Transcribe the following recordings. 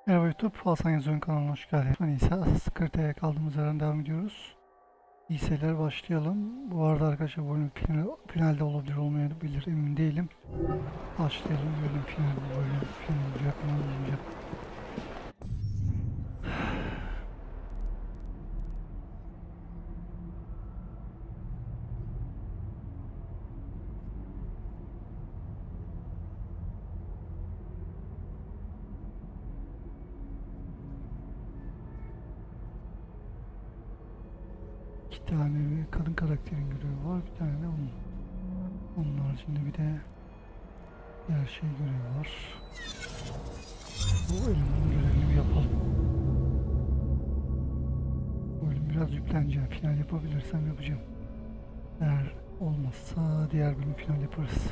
Merhaba YouTube, Hasan Yazıcı'nın kanalına hoş geldiniz. Ben İsa, Asas'ın kaldığımız yerden devam ediyoruz. İyi seyirler, başlayalım. Bu arada arkadaşlar bu bölüm finalde olabilir, olmayabilir, emin değilim. Başlayalım, bölüm final, bu bölüm final olacak mı, olmayacak. İki tane kadın karakterin görevi var, bir tane de onun. Onun haricinde bir de diğer şey görevi var. Bu elimin görevini bir yapalım. Bu bölüm biraz yükleneceğim, final yapabilirsem yapacağım. Eğer olmazsa diğer bölüm final yaparız.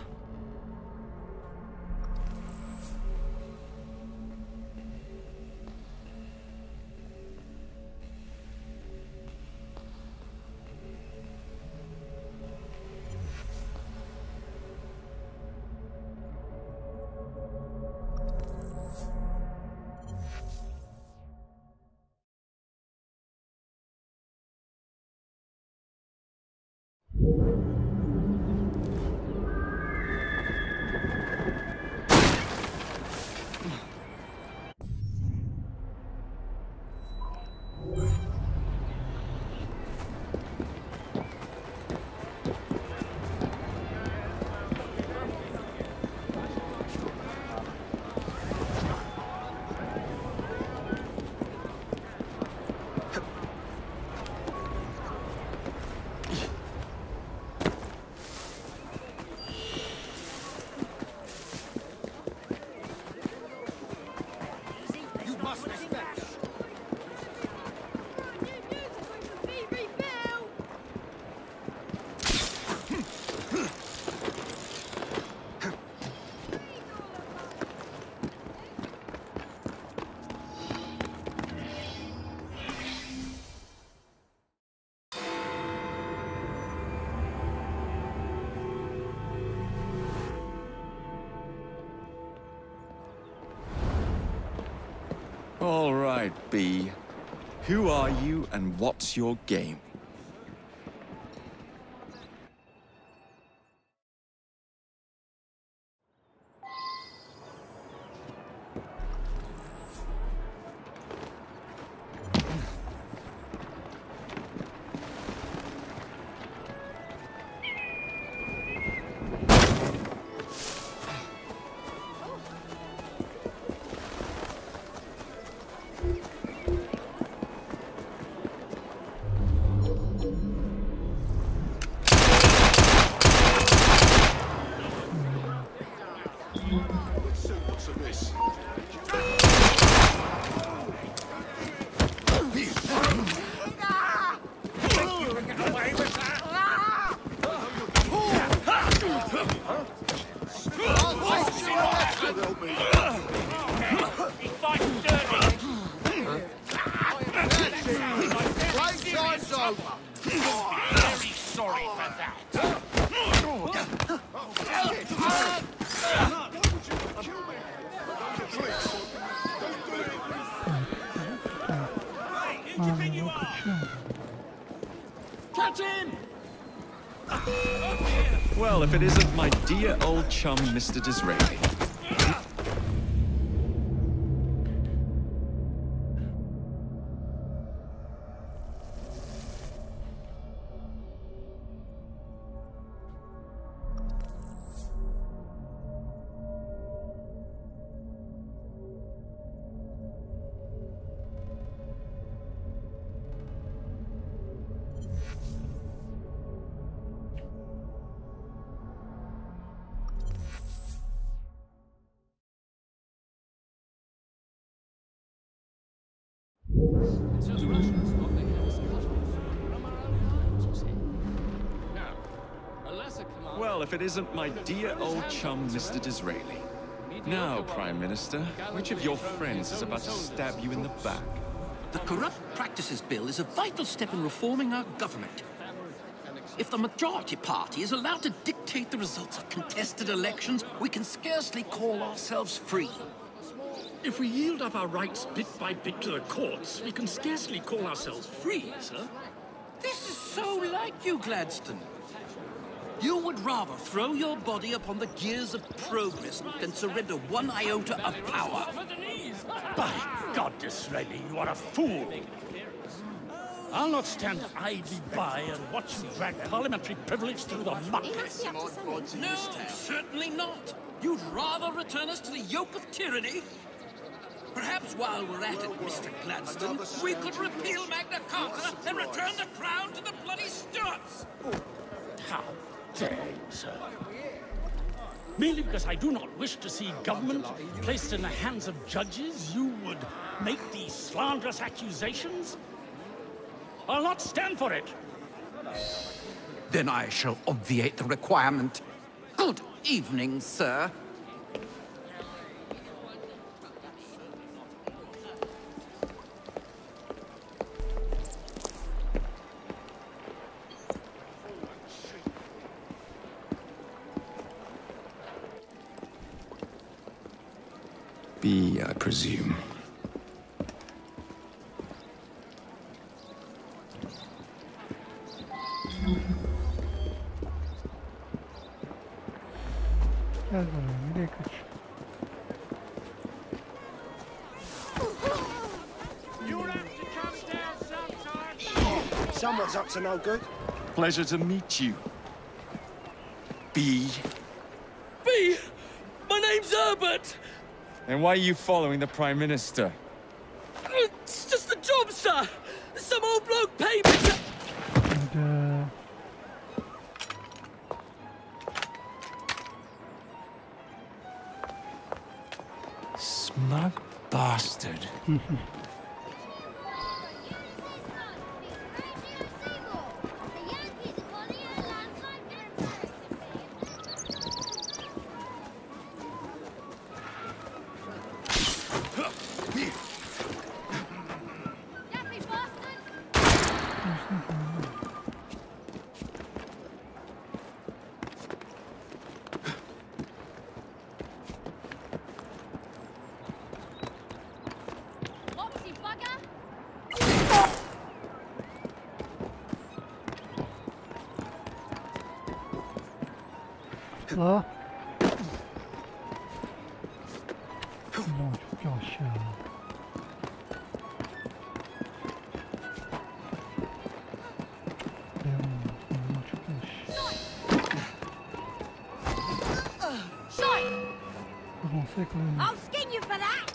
All right, B. Who are you and what's your game? Catch him! Well, if it isn't my dear old chum, Mr. Disraeli. Well, if it isn't my dear old chum, Mr. Disraeli. Now, Prime Minister, which of your friends is about to stab you in the back? The Corrupt Practices Bill is a vital step in reforming our government. If the majority party is allowed to dictate the results of contested elections, we can scarcely call ourselves free. If we yield up our rights bit by bit to the courts, we can scarcely call ourselves free, sir. This is so like you, Gladstone. You would rather throw your body upon the gears of progress than surrender one iota of power. By God, Disraeli, you are a fool. I'll not stand idly by and watch you drag parliamentary privilege through the muck. No, certainly not. You'd rather return us to the yoke of tyranny? Perhaps while we're at it, Mr. Gladstone, we could repeal Magna Carta and return the crown to the bloody Stuarts! How dare you, sir? Merely because I do not wish to see government placed in the hands of judges, you would make these slanderous accusations? I'll not stand for it. Then I shall obviate the requirement. Good evening, sir. B, I presume. Gel buraya, nereye kaç? Someone's up to no good. Pleasure to meet you. B. B! My name's Herbert! And why are you following the Prime Minister? It's just a job, sir! Some old bloke paid me to... And, Smug bastard. La. Aman çok yavaş ya. Aman çok yavaş. Buradan sekleyin. I'll skin you for that!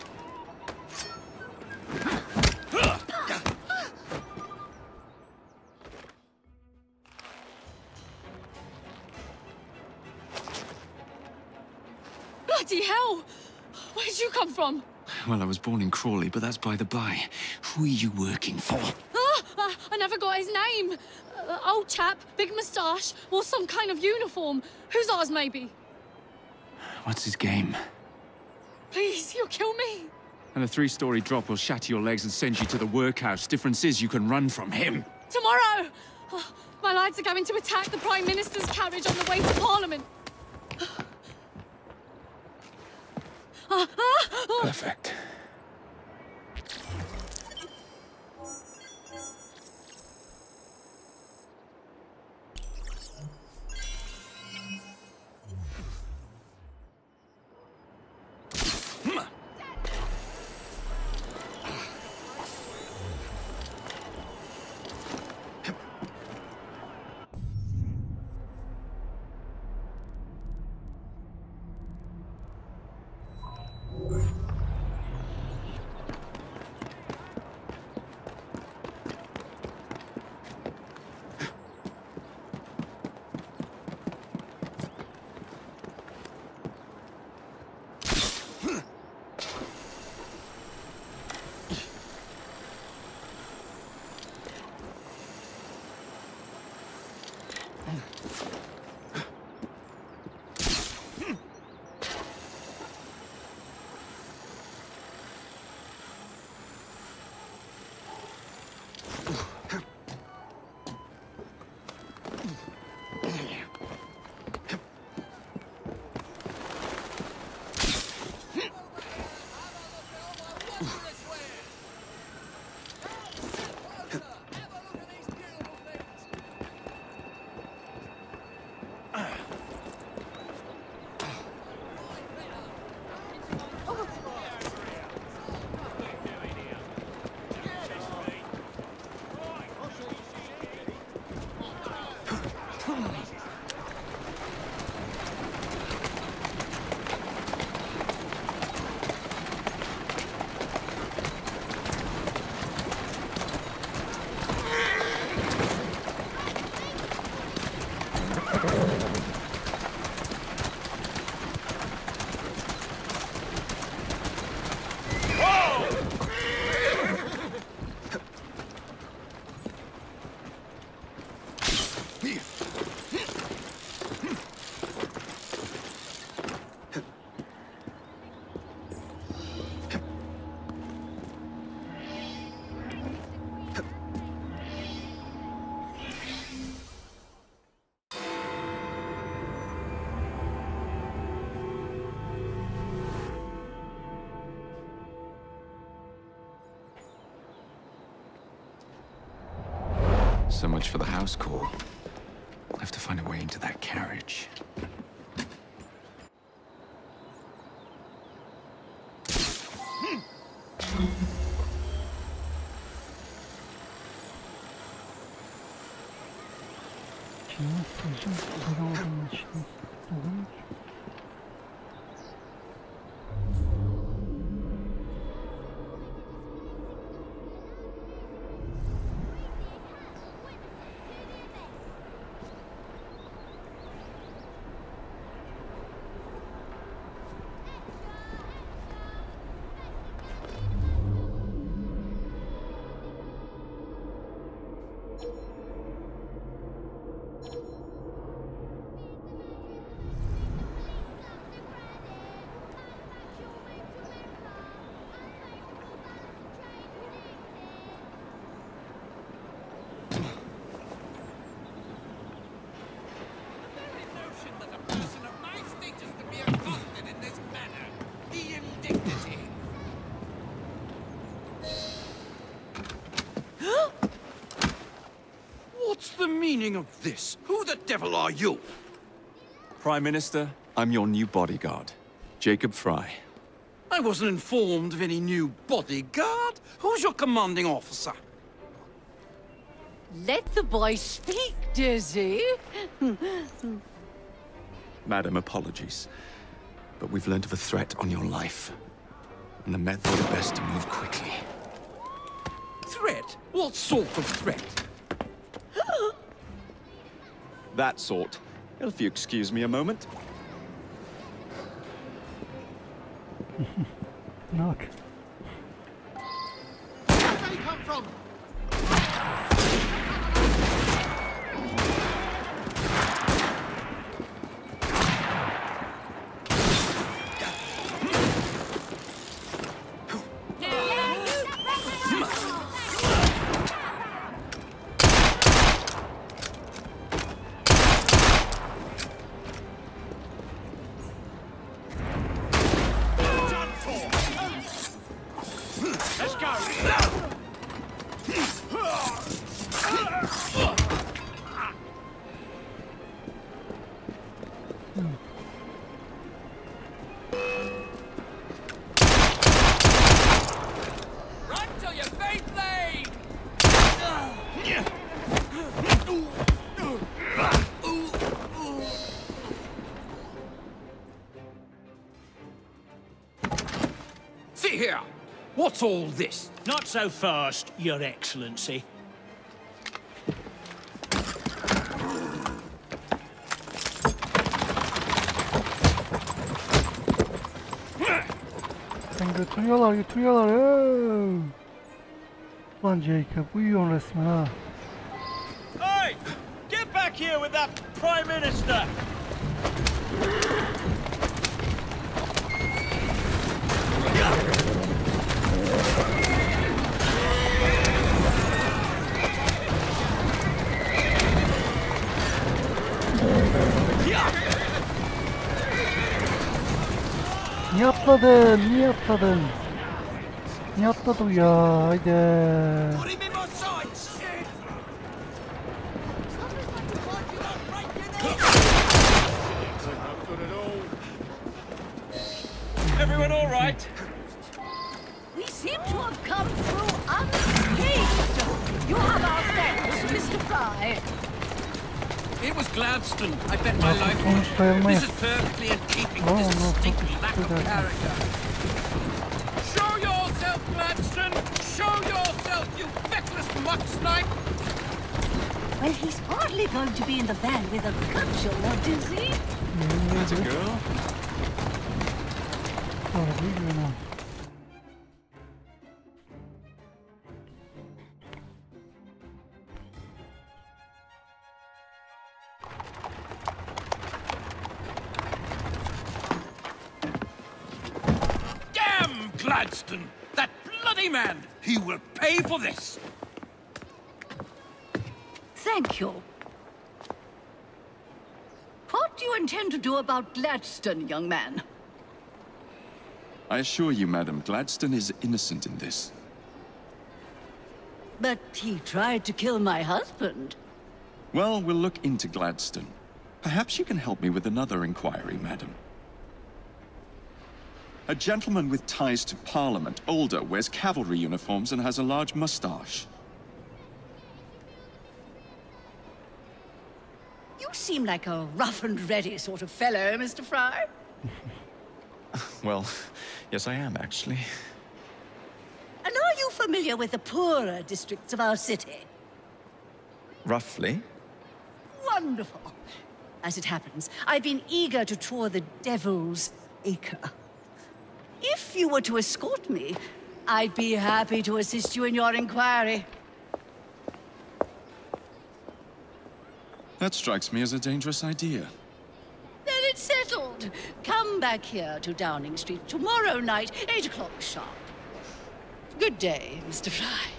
Bloody hell! Where'd you come from? Well, I was born in Crawley, but that's by the by. Who are you working for? I never got his name. Old chap, big moustache, wore some kind of uniform. Who's ours, maybe? What's his game? Please, you'll kill me. And a 3-story drop will shatter your legs and send you to the workhouse. Difference is you can run from him. Tomorrow! My lads are going to attack the Prime Minister's carriage on the way to Parliament. Perfect. So much for the house call. I'll have to find a way into that carriage. Şimdi stajın para olduğunu için olur. What's the meaning of this? Who the devil are you? Prime Minister, I'm your new bodyguard, Jacob Fry. I wasn't informed of any new bodyguard. Who's your commanding officer? Let the boy speak, Dizzy. Madam, apologies. But we've learned of a threat on your life. And the Met thought it best to move quickly. Threat? What sort of threat? That sort. If you excuse me a moment. Knock. Where they come from? Let's go! Run till your feet bleed! See here! What's all this? Not so fast, Your Excellency. Sen götürüyorlar götürüyorlar. Hey! Lan Jacob uyuyorsun resmen ha. Hey! Get back here with that Prime Minister! Niye atladın? Niye atladın? Niye atladı bu ya? Haydi. Put him in my sights! Everyone all right? We seem to have come through unscathed. You have our thanks, Mr. Fry. It was Gladstone, I bet my life. Sonuç This sayılmayız. is perfectly in keeping Oh, with his no, stinking lack of good. character. Show yourself, Gladstone! Show yourself, you feckless muck snipe! Well, he's hardly going to be in the van with a cudgel, is he? That's a girl? Harbi Yunan. Damn Gladstone! That bloody man! He will pay for this! Thank you. What do you intend to do about Gladstone, young man? I assure you, Madam, Gladstone is innocent in this. But he tried to kill my husband. Well, we'll look into Gladstone. Perhaps you can help me with another inquiry, Madam. A gentleman with ties to Parliament, older, wears cavalry uniforms and has a large mustache. You seem like a rough and ready sort of fellow, Mr. Fry. Well, yes I am, actually. And are you familiar with the poorer districts of our city? Roughly? Wonderful. As it happens, I've been eager to tour the Devil's Acre. If you were to escort me, I'd be happy to assist you in your inquiry. That strikes me as a dangerous idea. Then it's settled. Come back here to Downing Street tomorrow night, 8 o'clock sharp. Good day, Mr. Fry.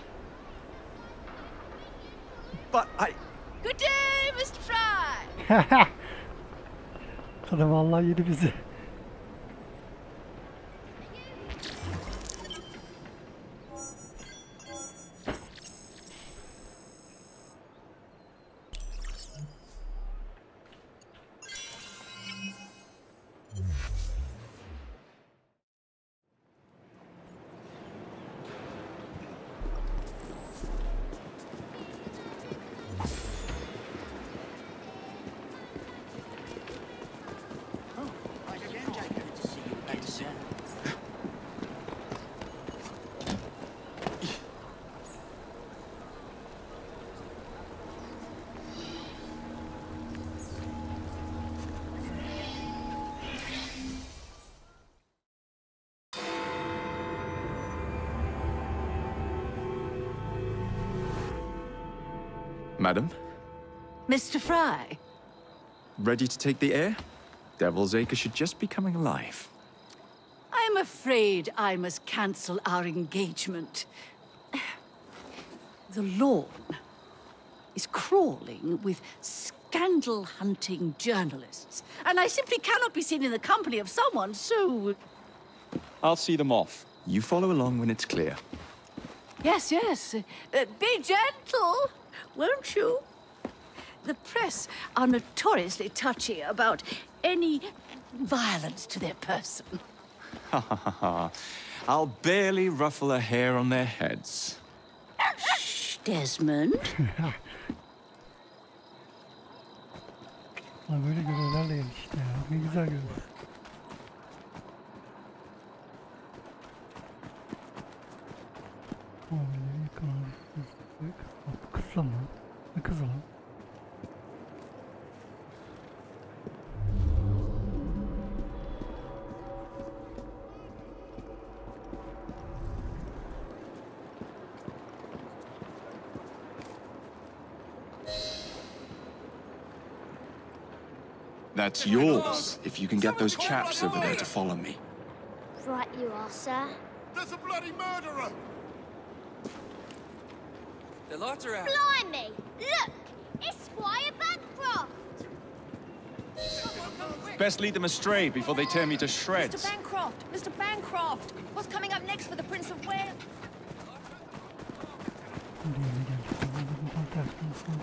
But I... Good day, Mr. Fry. Kadın vallahi yedi bizi. Madam, Mr. Fry. ready to take the air? Devil's Acre should just be coming alive. I'm afraid I must cancel our engagement. The lawn is crawling with scandal-hunting journalists, and I simply cannot be seen in the company of someone so... I'll see them off. You follow along when it's clear. Yes, yes. Be gentle, won't you? The press are notoriously touchy about any violence to their person. Ha ha ha ha. I'll barely ruffle a hair on their heads. Shh, Desmond. Lan böyle görevlerle gel işte ya. Ne güzel görev. Mavileri yıkamadık. Bu kızla mı? Ne kızı lan? That's yours, if you can get those chaps over there to follow me. Right you are, sir. There's a bloody murderer! The lights are out. Blimey! Look! It's Squire Bancroft! Best lead them astray before they tear me to shreds. Mr. Bancroft! Mr. Bancroft! What's coming up next for the Prince of Wales? Diğerine geldik. Bunun tam tersine olsun.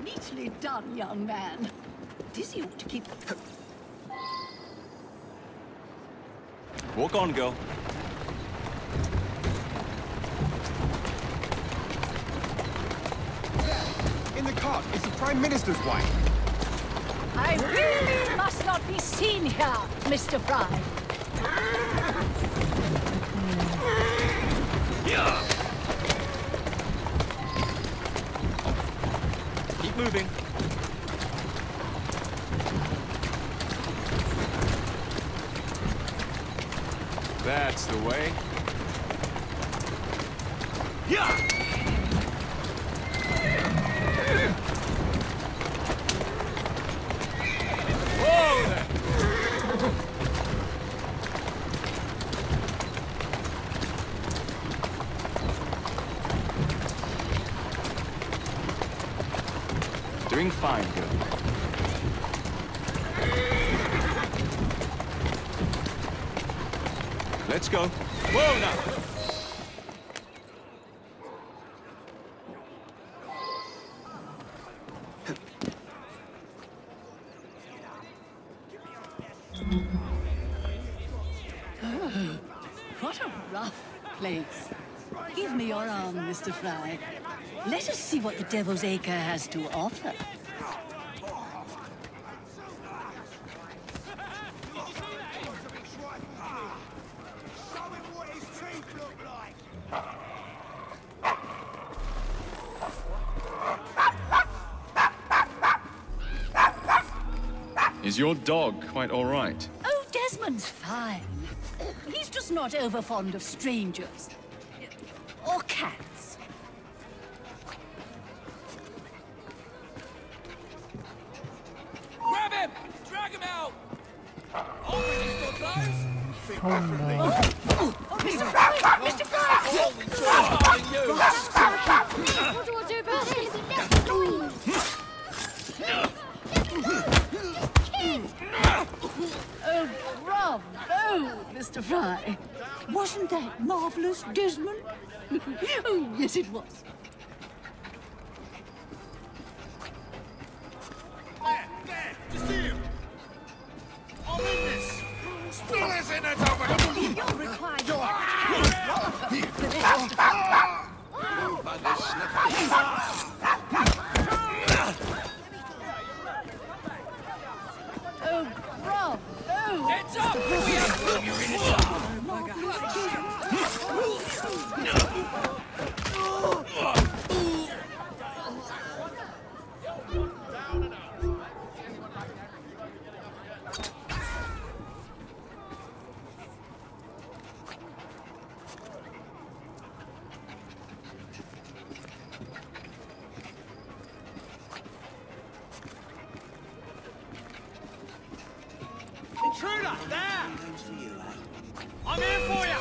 Neatly done, young man. Dizzy ought to keep... Walk on, girl. In the cart, it's the Prime Minister's wife. I really must not be seen here, Mr. Fry. Keep moving. That's the way. Whoa there! Doing fine, girl. Let's go. Whoa now! What a rough place. Give me your arm, Mr. Fry. Let us see what the Devil's Acre has to offer. Is your dog quite all right? Oh, Desmond's fine. He's just not over fond of strangers. Or cats. Grab him! Drag him out! Open these door closed! Mr. Fry! Mr. Fry! What do I do about this? Oh, bravo, Mr. Fry. Wasn't that marvelous, Desmond? Oh, yes, it was. There! To see him! I'm in this! Still isn't it over? You'll require your... Oh, bravo! Heads up! We have to put you in Intruder! There! I'm here for you!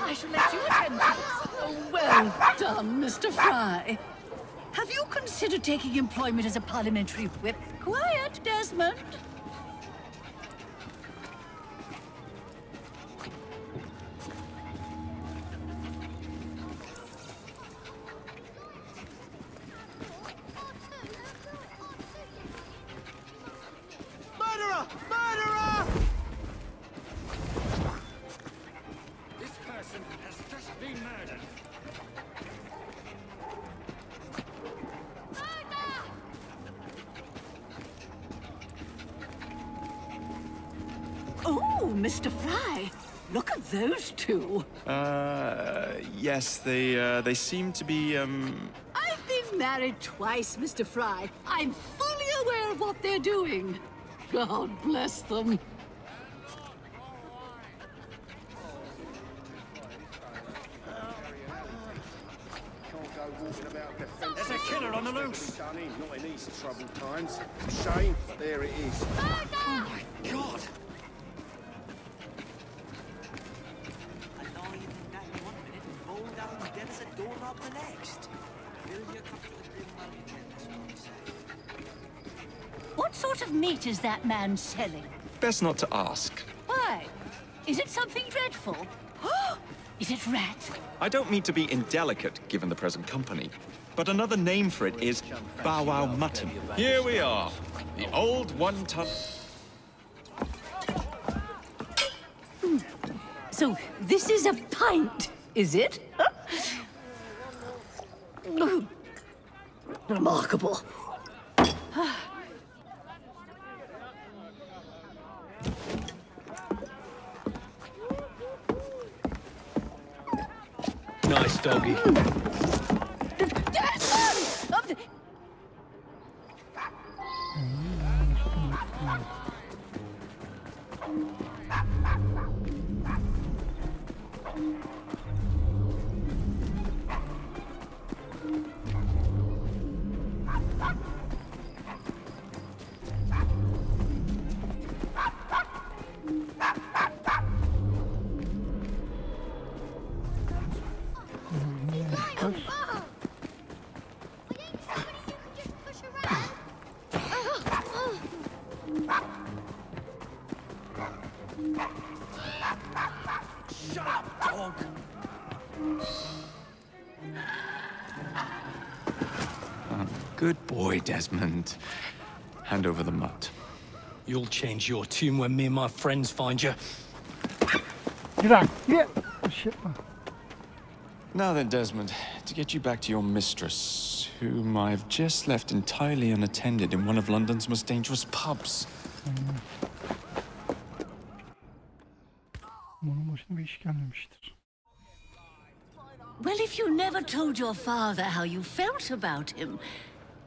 I shall let you attend to this. Oh, well done, Mr. Fry. Have you considered taking employment as a parliamentary whip? Quiet, Desmond. Murderer! Murderer! This person has just been murdered. Oh, Mr. Fry. Look at those two. Yes, they seem to be, I've been married twice, Mr. Fry. I'm fully aware of what they're doing. God bless them. Can't go walking about There's a killer killer on the loose. Done in, not in these troubled times. It's a shame, but there it is. Oh my God! What sort of meat is that man selling? Best not to ask. Why? Is it something dreadful? Is it rat? I don't mean to be indelicate, given the present company, but another name for it is Bow Wow Mutton. Here we are, the old one-ton... So, this is a pint, is it? Remarkable. Nice doggy. Shut up, dog! Good boy, Desmond. Hand over the mutt. You'll change your tune when me and my friends find you. Get out! Yeah! Shit. Now then, Desmond, to get you back to your mistress, whom I've just left entirely unattended in one of London's most dangerous pubs. Umarım başına bir iş gelmemiştir. Well, if you never told your father how you felt about him,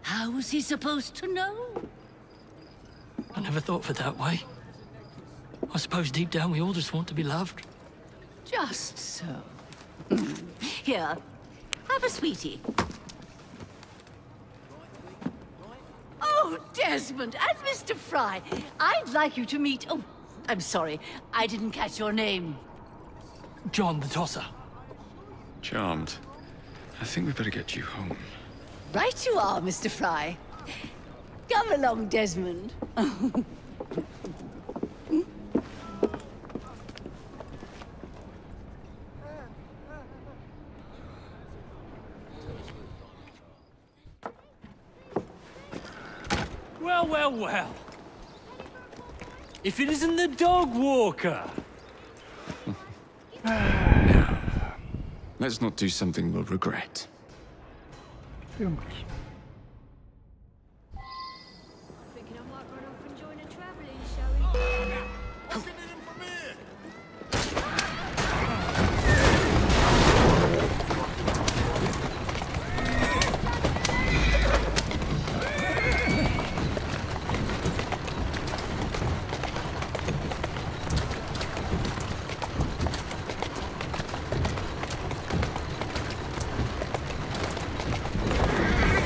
how was he supposed to know? I never thought of it that way. I suppose deep down we all just want to be loved. Just so. Here, have a sweetie. Oh, Desmond and Mr. Fry, I'd like you to meet... Oh, I'm sorry, I didn't catch your name. John the Tosser. Charmed. I think we better get you home. Right you are, Mr. Fry. Come along, Desmond. Well, well, well. If it isn't the dog walker. Now, let's not do something we'll regret. Yok. Thinking I might run off and join a travelling show. Looking at him from here.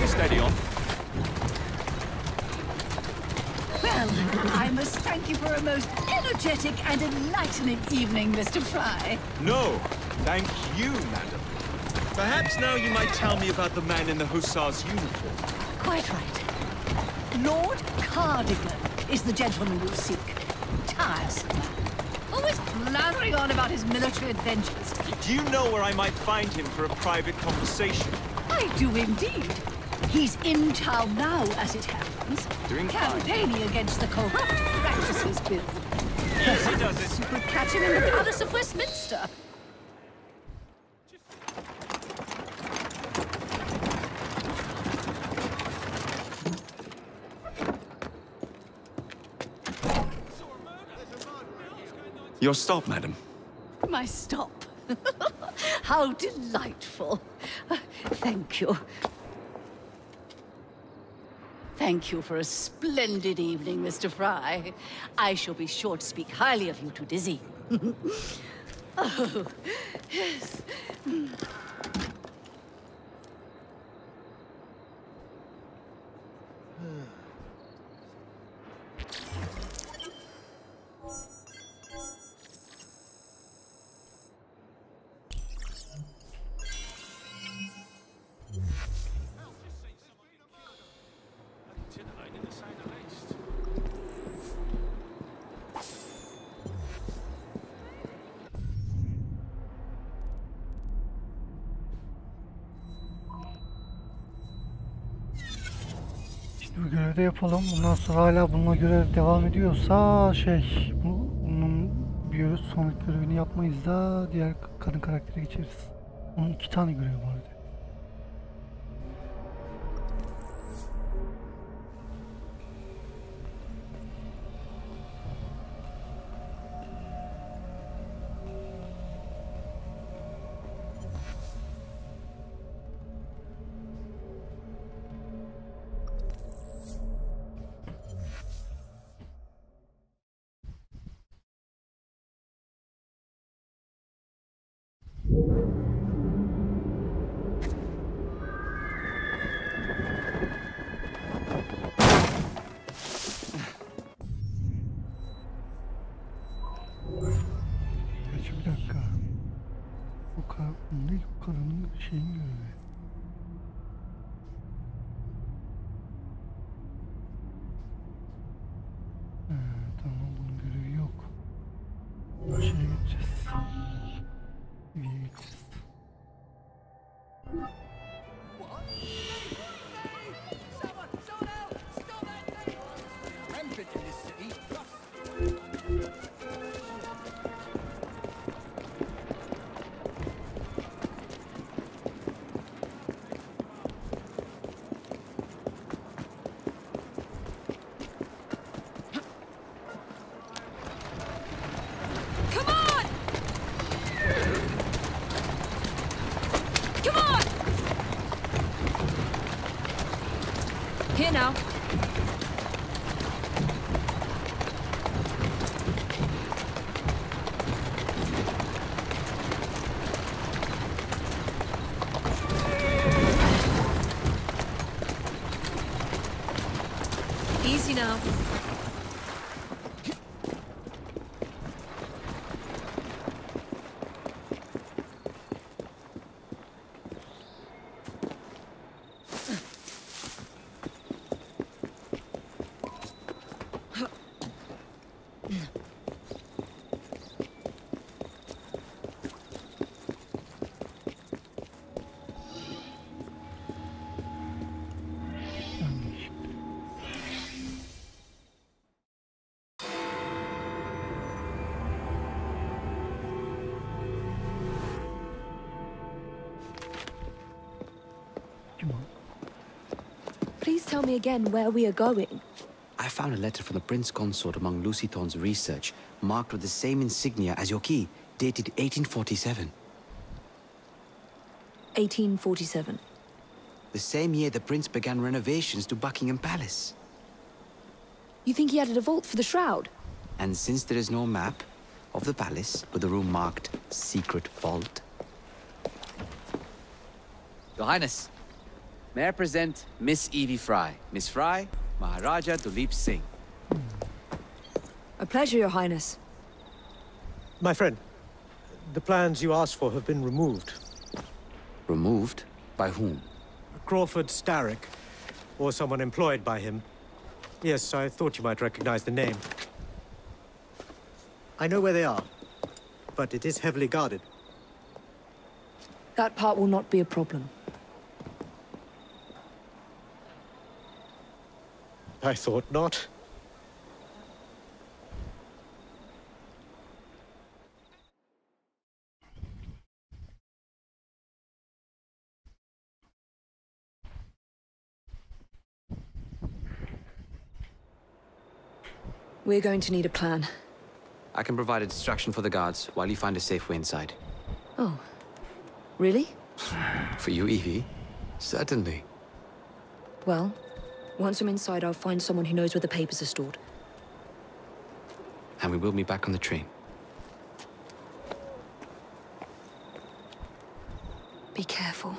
Steady on. Well, I must thank you for a most energetic and enlightening evening, Mr. Fry. No, thank you, madam. Perhaps now you might tell me about the man in the hussar's uniform. Quite right. Lord Cardigan is the gentleman you seek. Tiresome man. Always blathering on about his military adventures. Do you know where I might find him for a private conversation? I do indeed. He's in town now, as it happens. Doing fine. Campaigning against the Corrupt Practices Bill. Easy does it. You could catch him in the Palace of Westminster. Your stop, madam. My stop. How delightful. Thank you. Thank you for a splendid evening, Mr. Fry. I shall be sure to speak highly of you to Dizzy. Oh, yes. Bu görevi de yapalım. Bundan sonra hala bununla görev devam ediyorsa bunun bir sonraki görevini yapmayız da diğer kadın karaktere geçeriz. Onun 2 tane görevi vardı. Bir dakika. Bu kadının şeyini görevi. Tamam, bunun görevi yok. Bir şeye gideceğiz. Bir yere gideceğiz. Here now. Easy now. Please tell me again where we are going. I found a letter from the Prince Consort among Lucy Thorne's research, marked with the same insignia as your key, dated 1847. 1847. The same year the Prince began renovations to Buckingham Palace. You think he added a vault for the shroud? And since there is no map of the palace with the room marked Secret Vault... Your Highness, may I present Miss Evie Fry. Miss Fry, Maharaja Duleep Singh. A pleasure, Your Highness. My friend, the plans you asked for have been removed. Removed? By whom? Crawford Starrick, or someone employed by him. Yes, I thought you might recognize the name. I know where they are, but it is heavily guarded. That part will not be a problem. I thought not. We're going to need a plan. I can provide a distraction for the guards while you find a safe way inside. Oh. Really? For you, Evie? Certainly. Well, once I'm inside, I'll find someone who knows where the papers are stored. And we will meet back on the train. Be careful.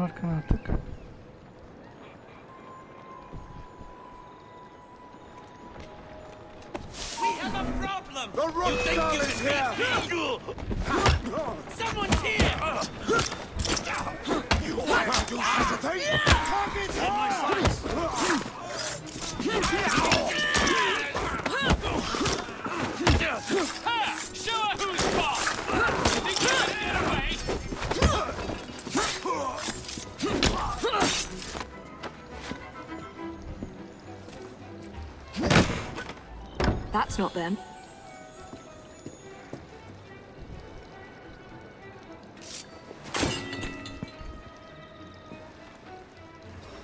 arkan artık. We have a problem! The rock You think girl you is can here! beat me? Someone's here! Why do you hesitate? Target in my sights! Show her who's boss! Think you can get away? That's not them.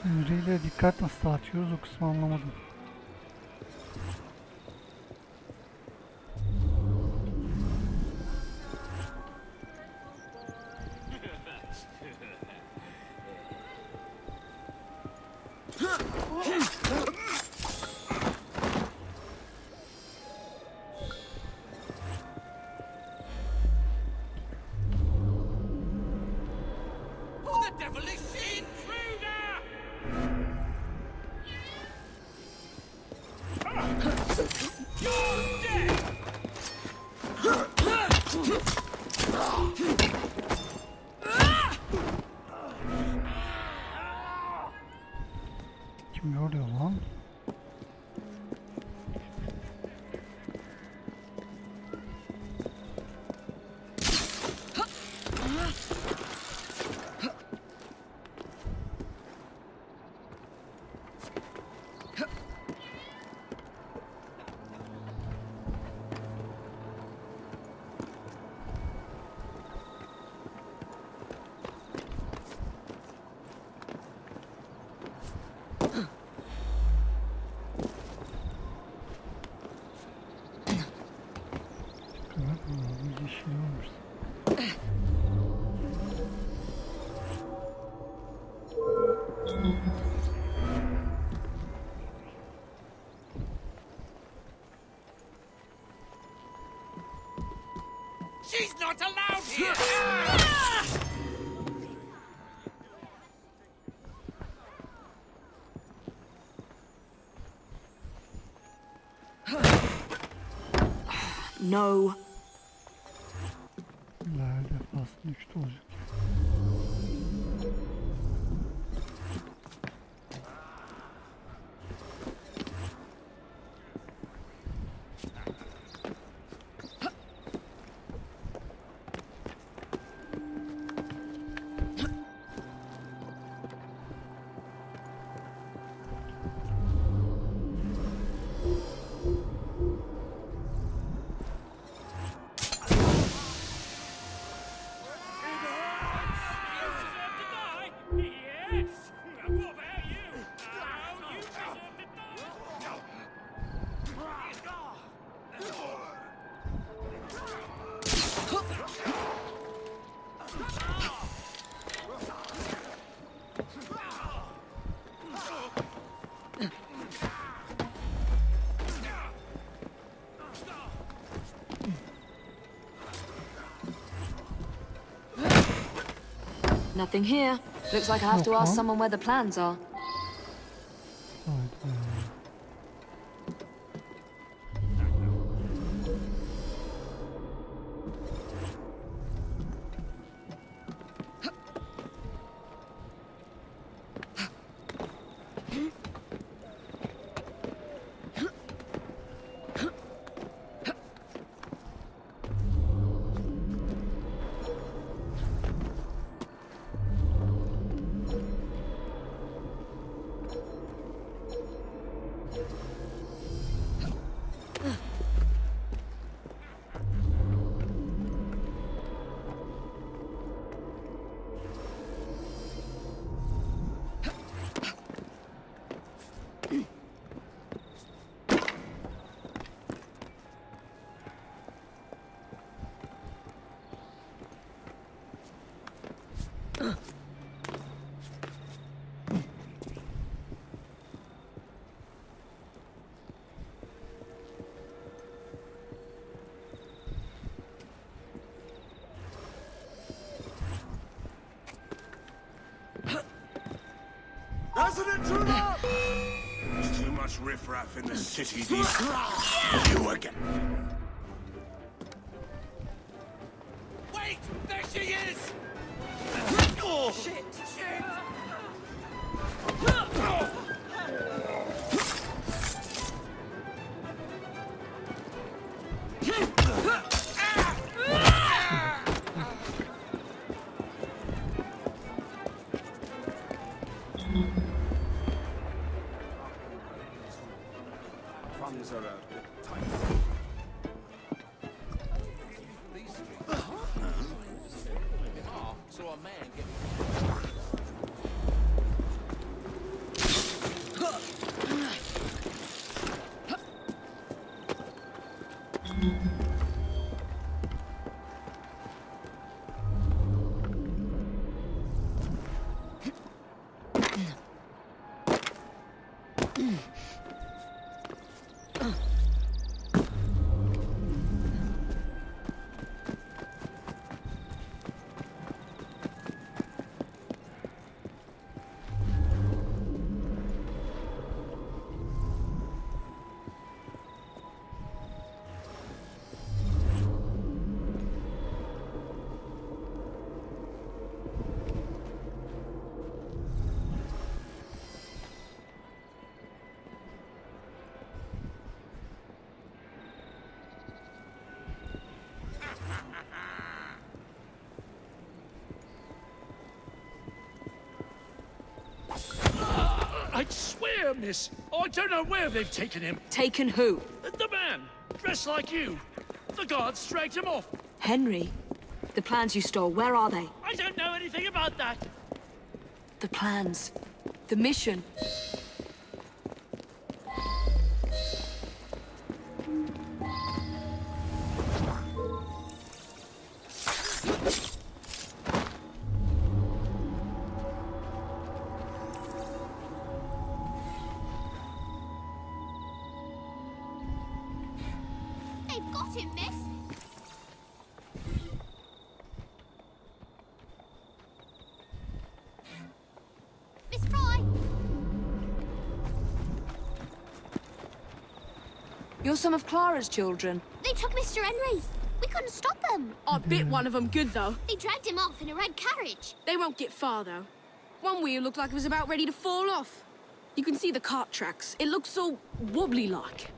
Henry ile dikkat nasıl dağıtıyoruz o kısmı anlamadım. Who the devil is she? Intruder! You're dead! Kim yoruyor lan? Bir yeşil olmuş. She's not allowed here! No. Her defasında 3'te olacak. Nothing here. Looks like I have to ask someone where the plans are. much riffraff in the city, do you? You again. Wait! There she is! Oh! Shit! Shit! Funds are a bit tight. So a man gets... I swear, miss, I don't know where they've taken him. Taken who? The man, dressed like you. The guards dragged him off. Henry? The plans you stole, where are they? I don't know anything about that. The plans. The mission. They've got him, miss. Miss Fry! You're some of Clara's children. They took Mr. Henry. We couldn't stop them. I bit one of them good, though. They dragged him off in a red carriage. They won't get far, though. One wheel looked like it was about ready to fall off. You can see the cart tracks. It looks so wobbly-like.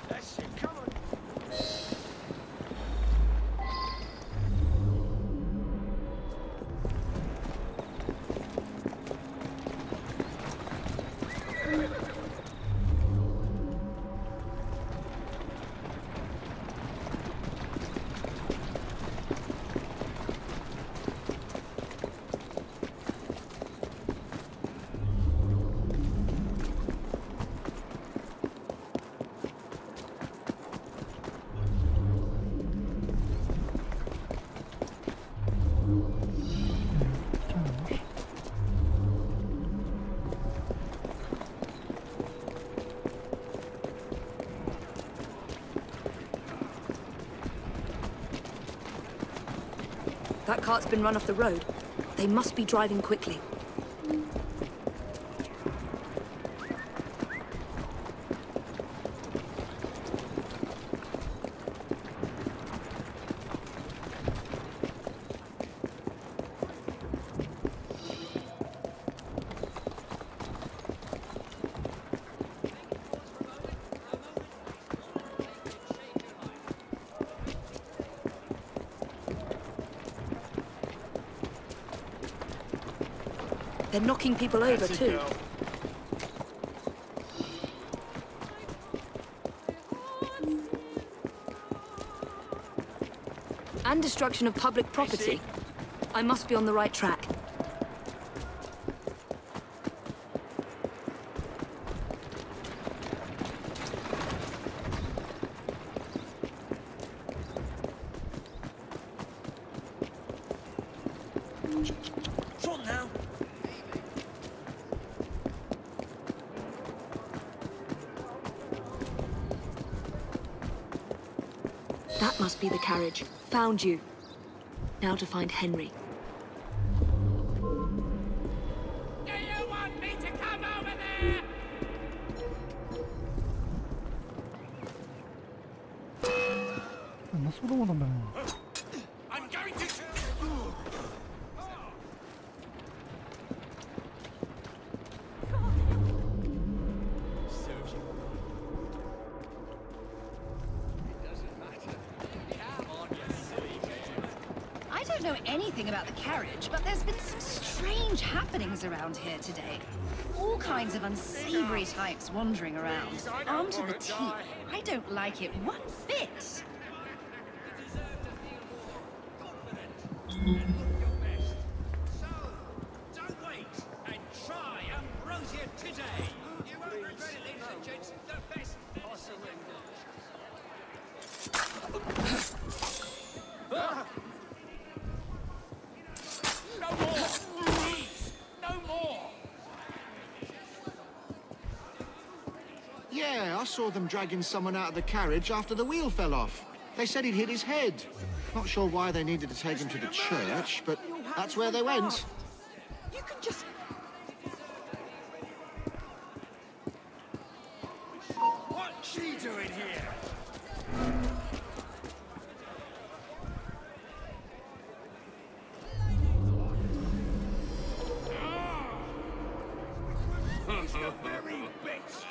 That's it, come on. That cart's been run off the road. They must be driving quickly. They're knocking people over, too. And destruction of public property. I must be on the right track. Trot now. That must be the carriage. Found you. Now to find Henry. know anything about the carriage, but there's been some strange happenings around here today. All kinds of unsavory types wandering around, armed to the teeth. I don't like it one bit. Don't wait and try Ambrosia today. You won't regret it, ladies and gents. The best medicine. No more! Please! No more! Yeah, I saw them dragging someone out of the carriage after the wheel fell off. They said he'd hit his head. Not sure why they needed to take him to the church, but that's where they went. You can just... What's she doing here? He's the very best.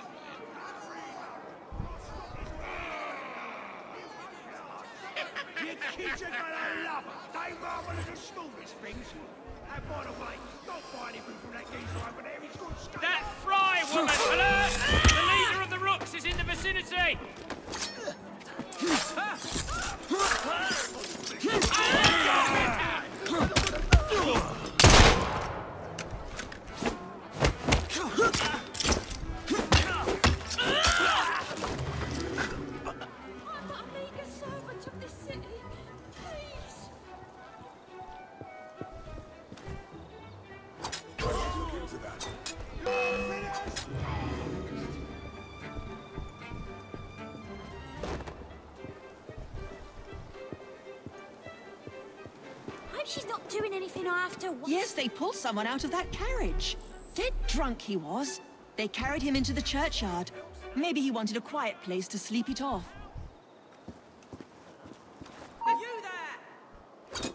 You kids are gonna love her. They marvel at the smallest things. And by the way, don't buy anything from that geezer over there. He's got stuff. That Fry woman, alert! The leader of the Rooks is in the vicinity. She's not doing anything after what? Yes, they pulled someone out of that carriage. Dead drunk he was. They carried him into the churchyard. Maybe he wanted a quiet place to sleep it off. Are you there?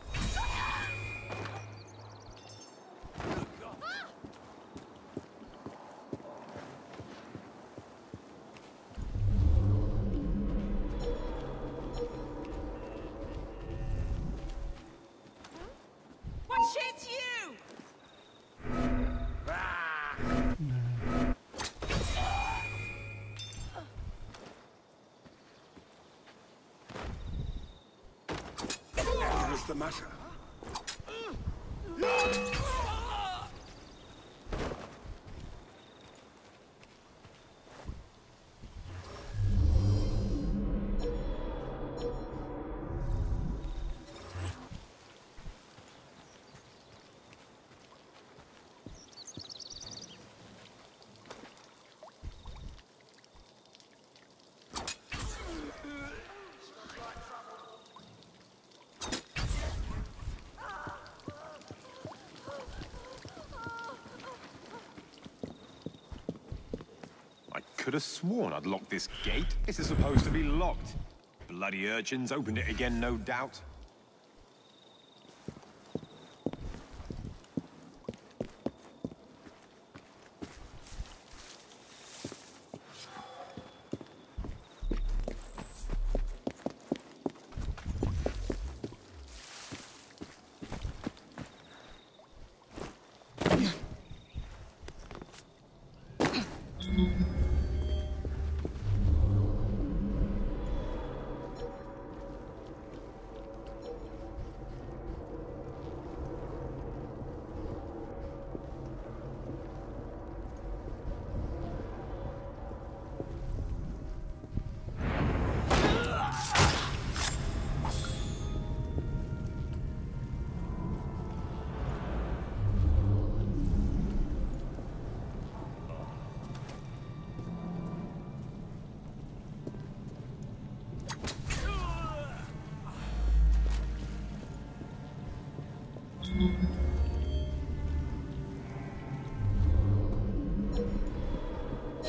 What shit's you? What's the matter? Could have sworn I'd locked this gate. This is supposed to be locked. Bloody urchins opened it again, no doubt.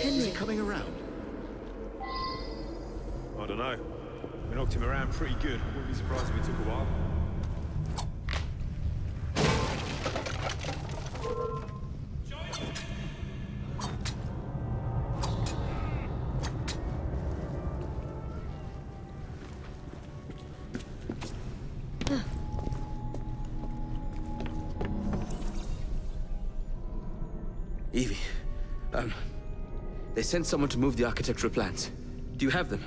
Is he coming around? I don't know. We knocked him around pretty good. I wouldn't be surprised if it took a while. Evie, they sent someone to move the architectural plans. Do you have them?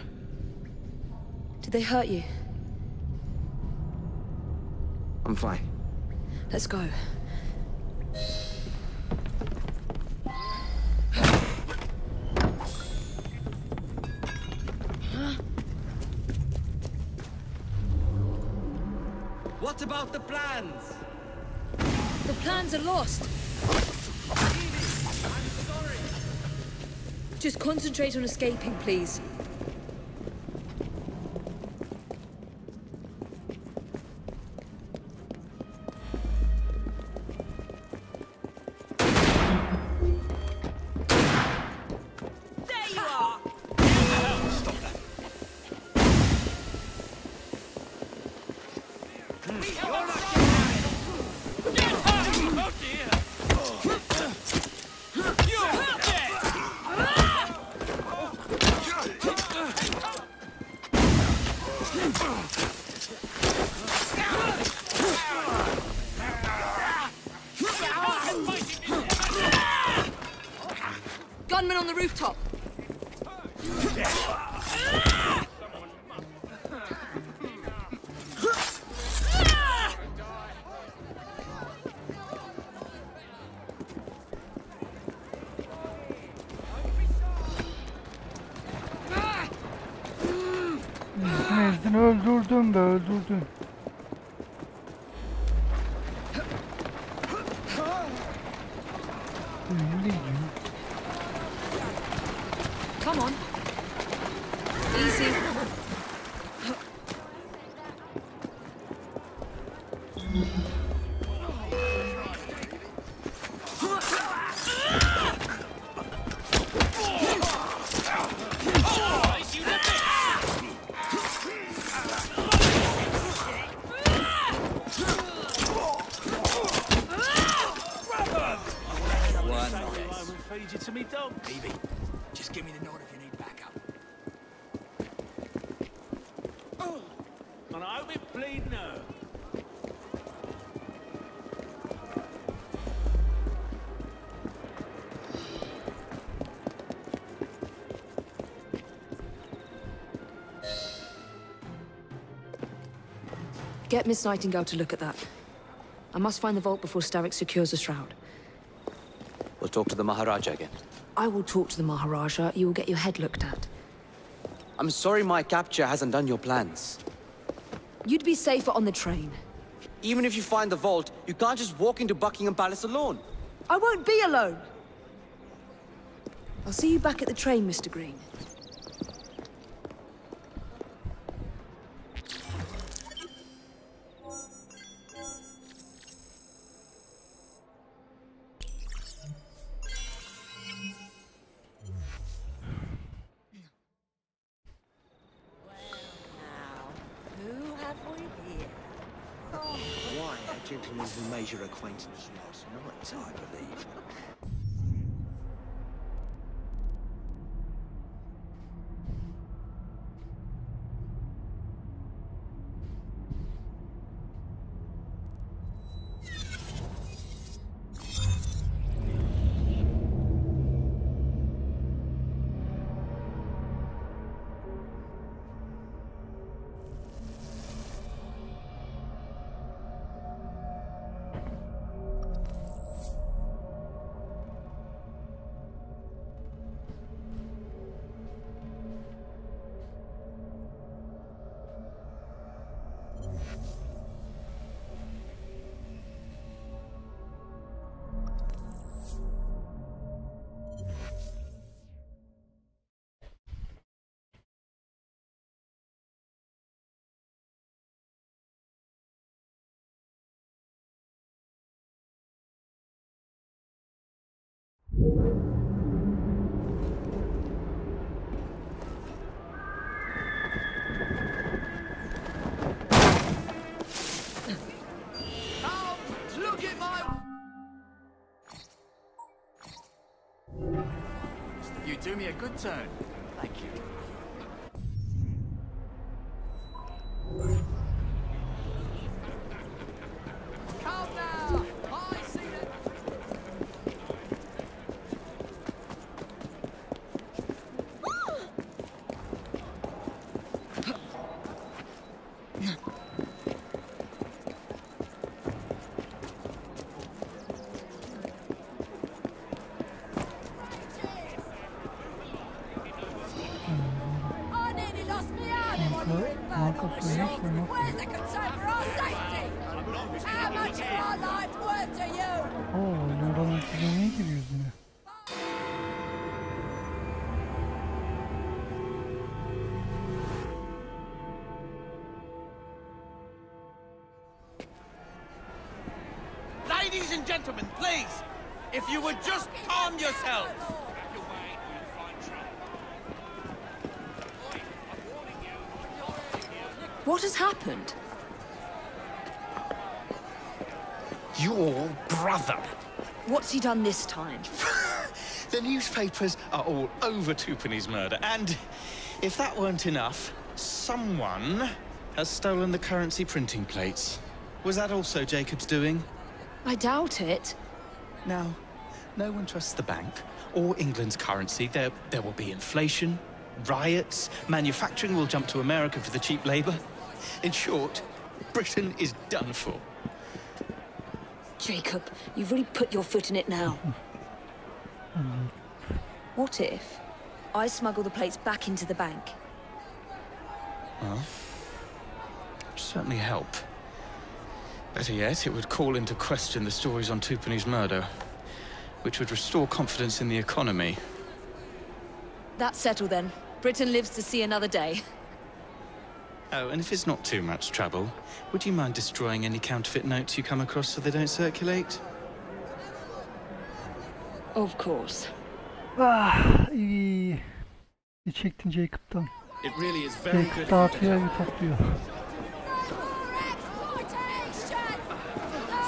Did they hurt you? I'm fine. Let's go. What about the plans? The plans are lost. I'm sorry. Just concentrate on escaping, please. Gunman on the rooftop. Ezdin, öldürdün be, öldürdün. Come on. Easy. Feed you to me dog. Evie, just give me the nod if you need backup. And I hope it bleed now. Get Miss Nightingale to look at that. I must find the vault before Starrick secures the shroud. We'll talk to the Maharaja again. I will talk to the Maharaja. You will get your head looked at. I'm sorry my capture hasn't done your plans. You'd be safer on the train. Even if you find the vault, you can't just walk into Buckingham Palace alone. I won't be alone! I'll see you back at the train, Mr. Green. Why, a gentleman who made your acquaintance last night, I believe. Look at my... You do me a good turn. Thank you. Come now! I see that. Şöyle şunu. Where's the concern for our safety? How much of our lives worth to you? Oo, Lorda'nın çizimine giriyoruz yine. Ladies and gentlemen, please, if you would just calm yourselves. What has happened? Your brother. What's he done this time? The newspapers are all over Twopenny's murder, and if that weren't enough, someone has stolen the currency printing plates. Was that also Jacob's doing? I doubt it. Now, no one trusts the bank or England's currency. There will be inflation, riots, manufacturing will jump to America for the cheap labor. In short, Britain is done for. Jacob, you've really put your foot in it now. What if I smuggle the plates back into the bank? Well, it'd certainly help. Better yet, it would call into question the stories on Twopenny's murder, which would restore confidence in the economy. That's settled then. Britain lives to see another day. Oh, and if it's not too much trouble, would you mind destroying any counterfeit notes you come across so they don't circulate? Of course. Ah, iyi. Ne çektin Jacob'tan? It really is very Jacob good. dağıtıyor, evi topluyor.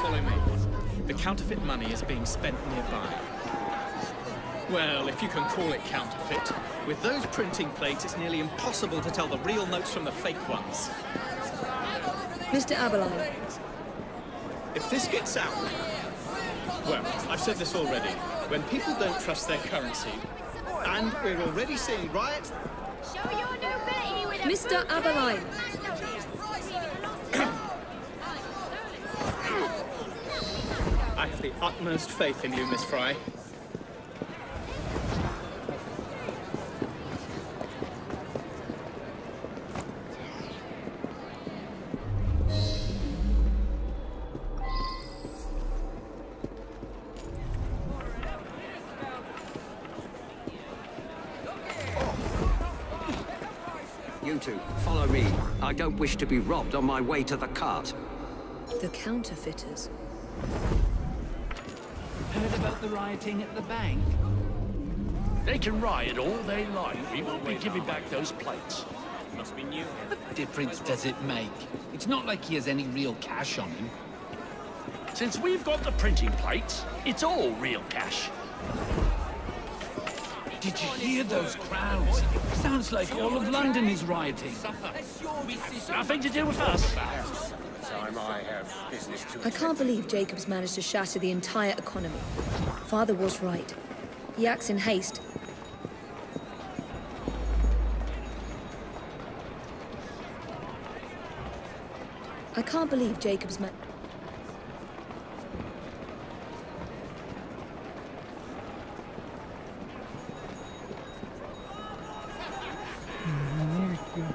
Follow me. The counterfeit money is being spent nearby. Well, if you can call it counterfeit. With those printing plates, it's nearly impossible to tell the real notes from the fake ones. Mr. Aberline. If this gets out... Well, I've said this already. When people don't trust their currency, and we're already seeing riots... Show your new Betty with a Mr. Aberline. I have the utmost faith in you, Miss Fry. You two, follow me. I don't wish to be robbed on my way to the cart. The counterfeiters. Heard about the rioting at the bank? They can riot all they like. We won't be giving back those plates. Must be new. What difference does it make? It's not like he has any real cash on him. Since we've got the printing plates, it's all real cash. Did you hear those crowds? Sounds like all of London is rioting. Nothing to do with us. Time I have business to I can't believe Jacob's managed to shatter the entire economy. Father was right. He acts in haste. I can't believe Jacob's man... Nereye bekliyor?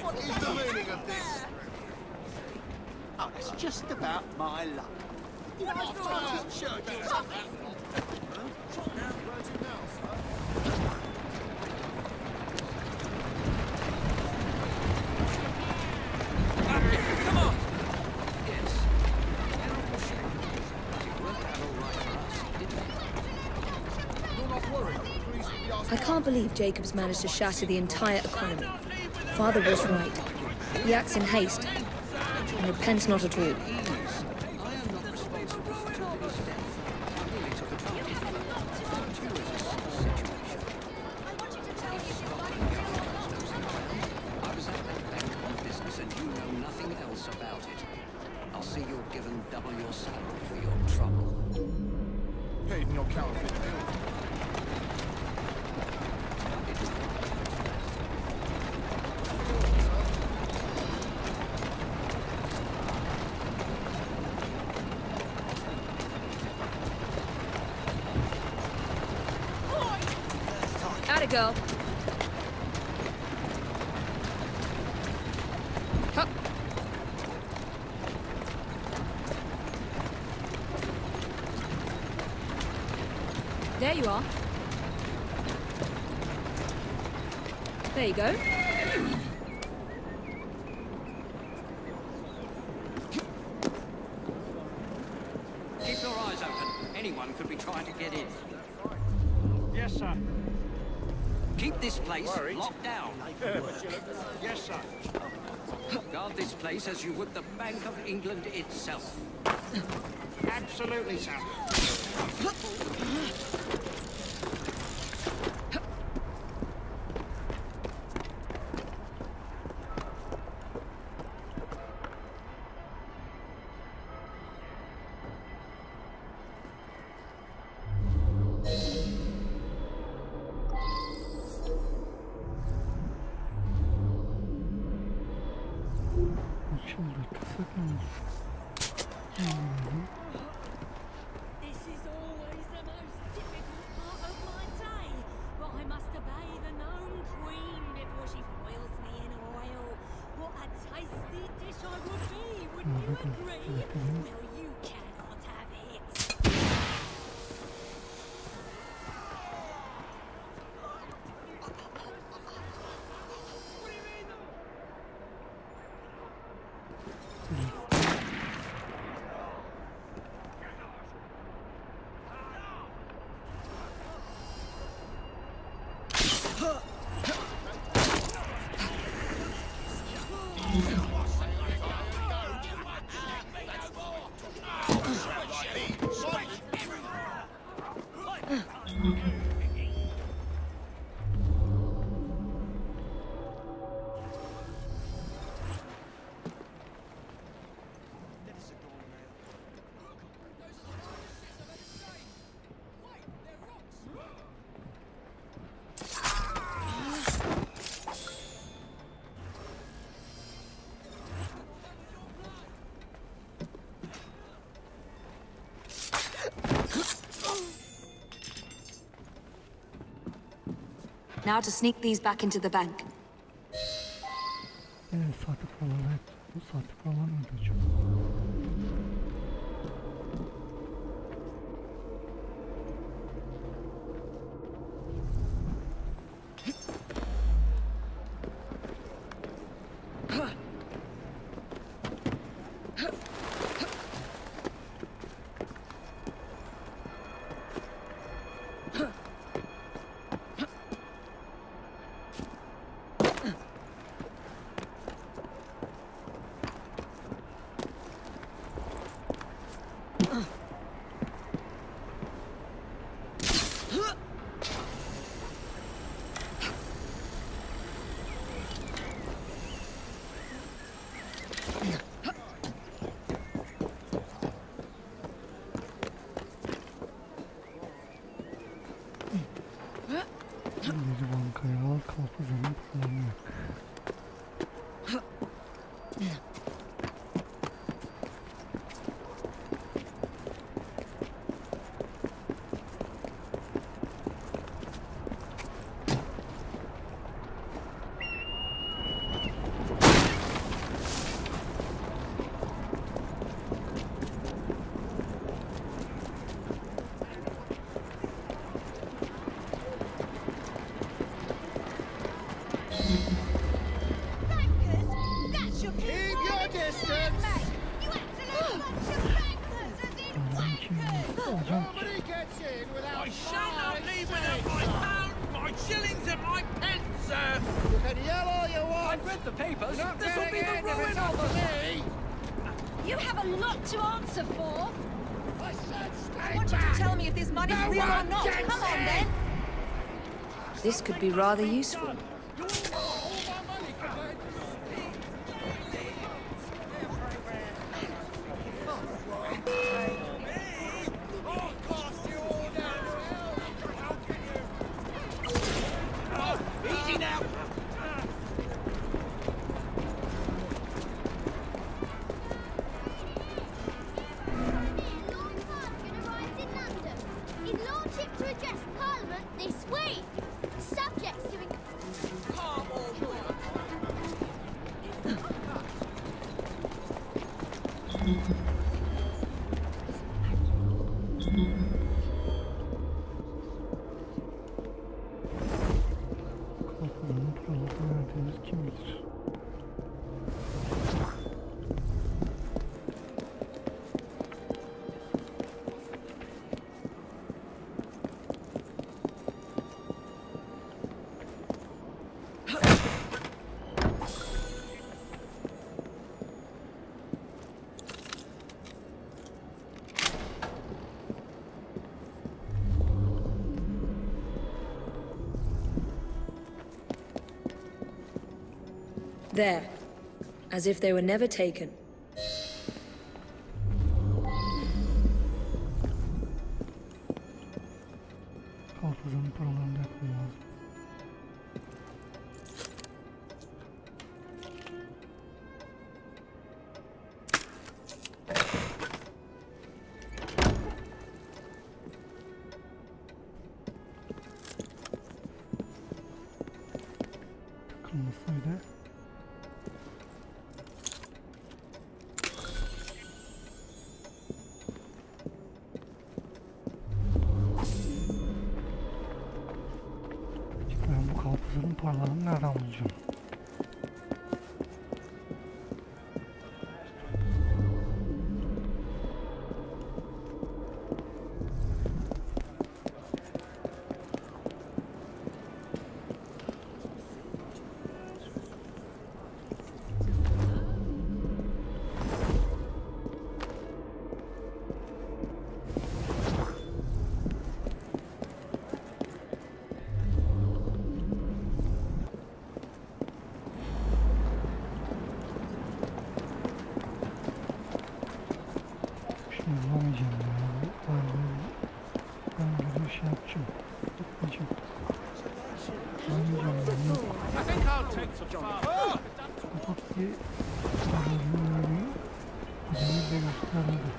What is the meaning of this? Oh, that's just about my luck. Come on! I can't believe Jacob's managed to shatter the entire economy. Father was right. He acts in haste and repents not at all. I was at that bank on business and you know nothing else about it. I'll see you're given double your salary for your trouble. Paid no counterfeit bill. Atta girl. There you are. There you go. Keep your eyes open. Anyone could be trying to get in. Yes, sir. Keep this place locked down. Yes, sir. Guard this place as you would the Bank of England itself. Absolutely, sir. This is always the most difficult part of my day. But I must obey the gnome queen before she boils me in oil. What a tasty dish I would be, wouldn't you agree? Well, you cannot have it. Now to sneak these back into the bank. Saati falan evet. Bu saati falan ödeyeceğim. Bir bankaya al, kalpazanın paranı yak. I shall not leave without my pound, my shillings, and my pence, sir! You can yell all you want! I've read the papers. Not This will be getting the into ruin this of for us! me! You have a lot to answer for. I said stay I want you to tell me if this money's No real or one not. gets Come on, in. then. This could be rather useful. Easy now! His Lordship to address Parliament this week. Subjects to... There, as if they were never taken. Kalfazanın paralarını yakmam lazım. Takılmasaydı. Ben bu kalfazanın paralarını nereden bulacağım? Bulamayacağım ya. Ben böyle bir şey yapacağım. Yapmayacağım. Bulamayacağım ya. Yok. Kapat diye paralarını adamı da göstermedi.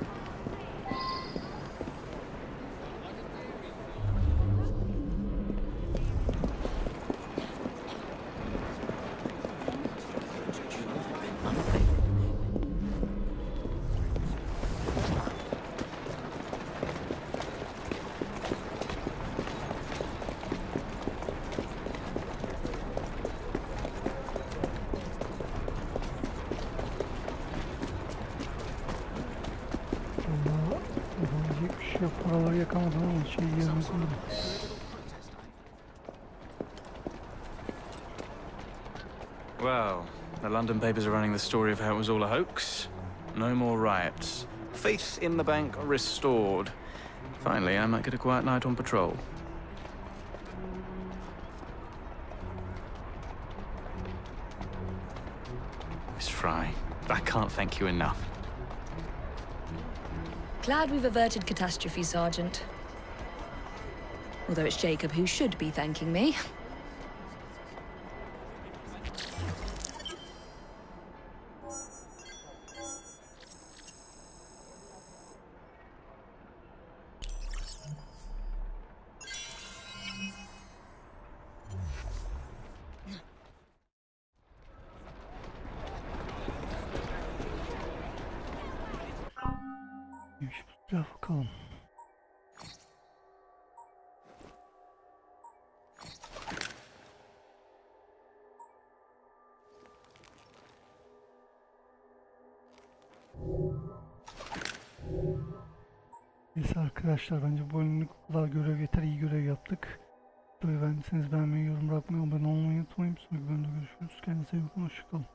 Yapabilecek bir şey yok. Paraları yakamadım ama şeyi yerine koydum. Well, the London papers are running the story of how it was all a hoax. No more riots. Faith in the bank restored. Finally, I might get a quiet night on patrol. Miss Fry, I can't thank you enough. Glad we've averted catastrophe, Sergeant. Although it's Jacob who should be thanking me. Biraz bakalım. Neyse arkadaşlar, bence bu bölümlük bu kadar görev yeter. İyi görev yaptık. Videoyu beğendiyseniz beğenmeyi, yorum bırakmayı, abone olmayı unutmayın. Sonraki bölümde görüşürüz. Kendinize iyi bakın. Hoşçakalın.